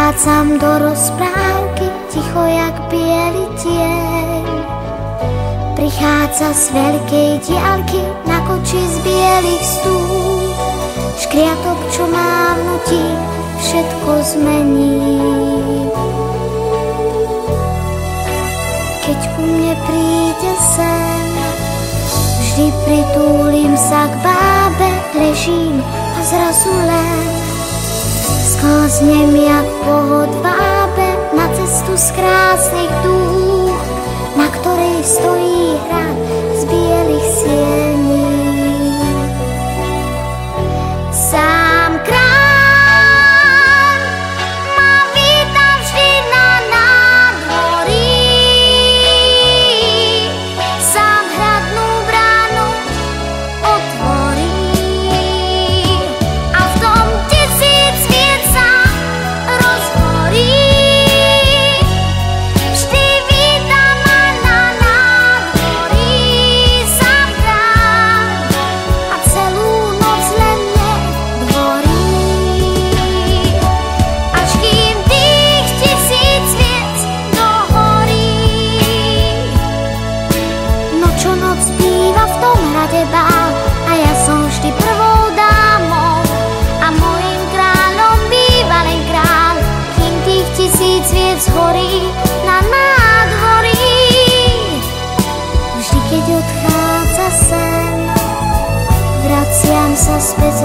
Prichádzam do rozprávky, ticho jak biely tieň. Prichádza z veľkej diaľky, na koči z bielých stúp. Škriatok, čo má vnúti, všetko zmení. Keď ku mne príde sen, vždy pritúlim sa k bábe, ležím a zrazu len sklznem jak po hodvábe na cestu z krásnych dúch, na ktorej stojí hrad z bielých siení. Sám kráľ ma víta vždy na nádvorí, sám hradnú bránu otvorí a v tom 1000 sviec sa rozhorí. Vždy víta ma na nádvorí sám kráľ a celú noc len mne dvorí. Až kým tých 1000 sviec dohorí. No čo noc býva v tom hrade bál a ja som vždy prvou dámou a mojím kráľom býva len kráľ, kým tých 1000 sviec horí na nádvorí. Vždy keď odchádza sen, vraciam sa späť z